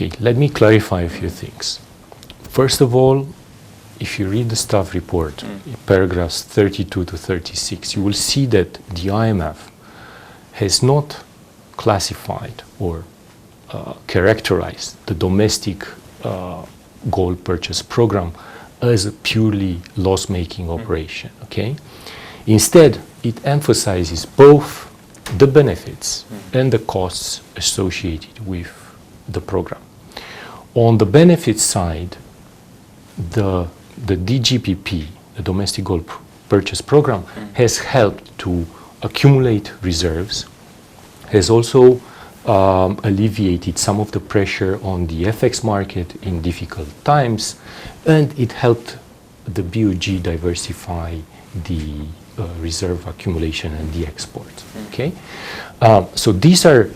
Okay, let me clarify a few things. First of all, if you read the staff report, paragraphs 32 to 36, you will see that the IMF has not classified or characterized the domestic gold purchase program as a purely loss-making operation, okay? Instead, it emphasizes both the benefits and the costs associated with the program. On the benefits side, the DGPP, the Domestic Gold Purchase Program, has helped to accumulate reserves, has also alleviated some of the pressure on the FX market in difficult times, and it helped the BoG diversify the reserve accumulation and the export. Okay, so these are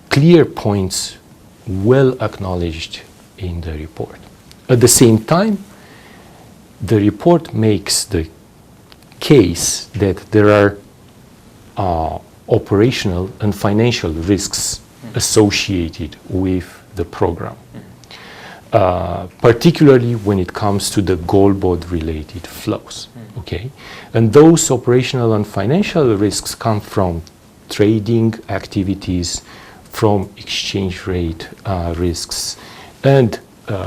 clear points, well acknowledged in the report. At the same time, the report makes the case that there are operational and financial risks associated with the program, particularly when it comes to the GoldBod related flows. Okay, and those operational and financial risks come from trading activities, from exchange rate risks, and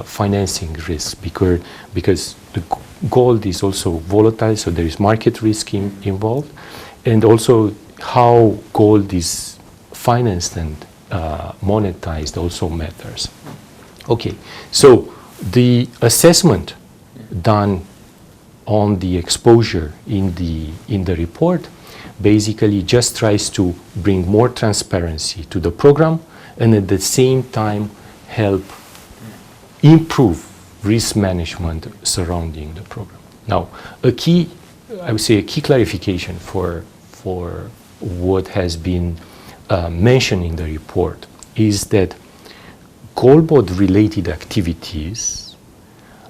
financing risks, because the gold is also volatile, so there is market risk involved, and also how gold is financed and monetized also matters. Okay, so the assessment done on the exposure in the report basically just tries to bring more transparency to the program and at the same time help improve risk management surrounding the program. Now, I would say a key clarification for what has been mentioned in the report is that GoldBod related activities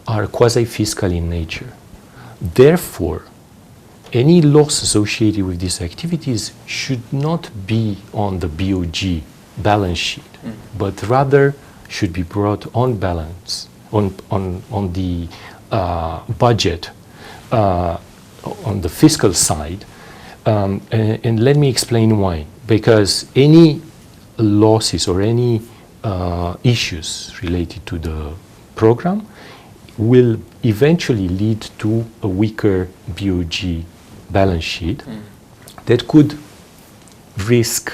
are quasi-fiscal in nature. Therefore, any loss associated with these activities should not be on the BoG balance sheet, but rather should be brought on balance, on the budget, on the fiscal side. And let me explain why. Because any losses or any issues related to the program will eventually lead to a weaker BoG balance sheet that could risk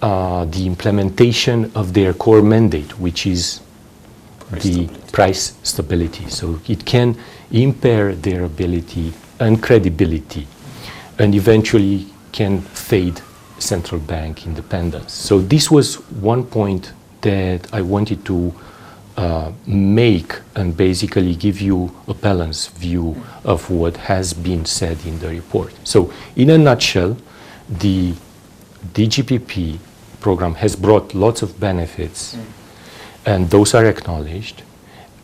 the implementation of their core mandate, which is price stability. So it can impair their ability and credibility and eventually can fade central bank independence. So this was one point that I wanted to make and basically give you a balanced view of what has been said in the report. So in a nutshell, the DGPP program has brought lots of benefits and those are acknowledged.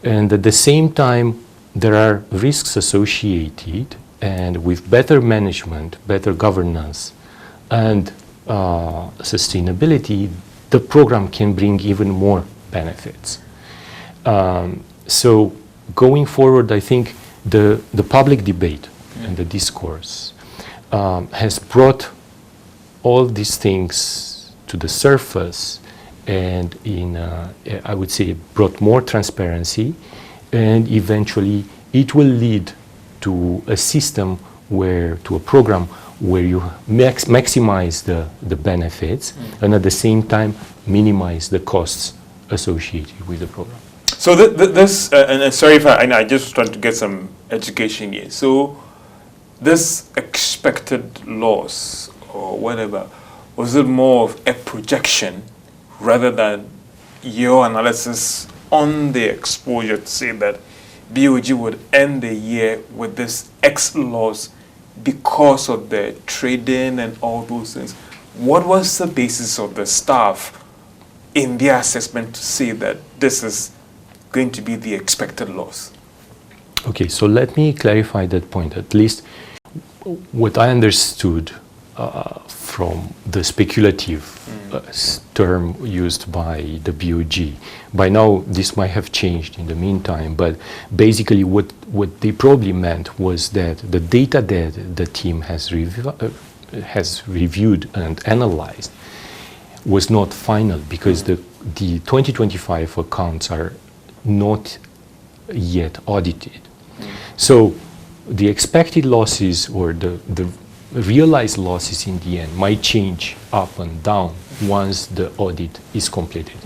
And at the same time, there are risks associated, and with better management, better governance, and sustainability, the program can bring even more benefits. So going forward, I think the public debate and the discourse has brought all these things to the surface and I would say brought more transparency, and eventually it will lead to a system to a program where you maximize the benefits and at the same time minimize the costs associated with the program. So this, and sorry if I just trying to get some education here. So this expected loss or whatever, was it more of a projection rather than your analysis on the exposure to say that BoG would end the year with this X loss because of the trading and all those things? What was the basis of the staff in their assessment to say that this is going to be the expected loss? Okay, so let me clarify that point. At least what I understood from the speculative term used by the BoG. By now, this might have changed in the meantime, but basically what they probably meant was that the data that the team has reviewed and analyzed was not final, because the 2025 accounts are not yet audited. So the expected losses or the realized losses in the end might change up and down once the audit is completed.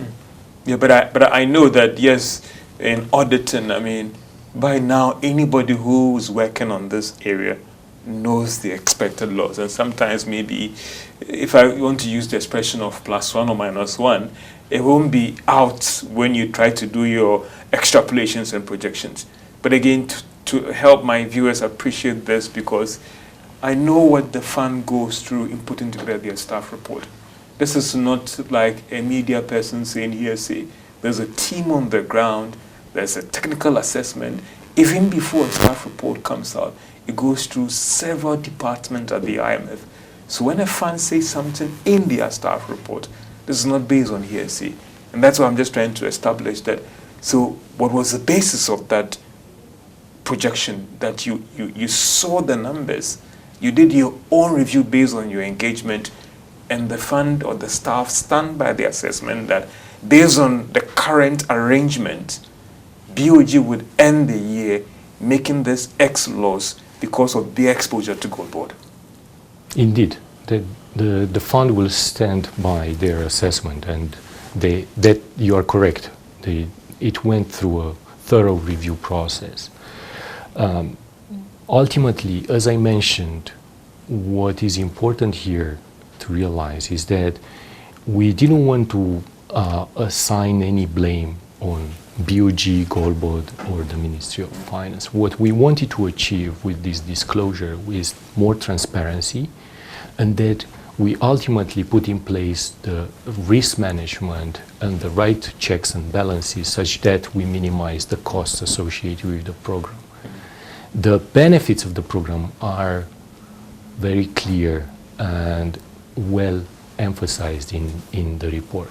Yeah, but I know that, yes, in auditing, I mean, by now anybody who's working on this area knows the expected loss. And sometimes maybe, if I want to use the expression of +1 or -1, it won't be out when you try to do your extrapolations and projections. But again, to help my viewers appreciate this, because I know what the fund goes through in putting together their staff report. This is not like a media person saying hearsay. There's a team on the ground, there's a technical assessment. Even before a staff report comes out, it goes through several departments at the IMF. So when a fund says something in their staff report, this is not based on hearsay. And that's why I'm just trying to establish that. So what was the basis of that projection, that you saw the numbers, you did your own review based on your engagement, and the fund or the staff stand by the assessment that based on the current arrangement, BoG would end the year making this X loss because of their exposure to GoldBod. Indeed, the fund will stand by their assessment, and that you are correct. It went through a thorough review process. Ultimately, as I mentioned, what is important here to realize is that we didn't want to assign any blame on BoG, GoldBod, or the Ministry of Finance. What we wanted to achieve with this disclosure is more transparency, and that we ultimately put in place the risk management and the right checks and balances such that we minimize the costs associated with the program. The benefits of the program are very clear and well emphasized in the report.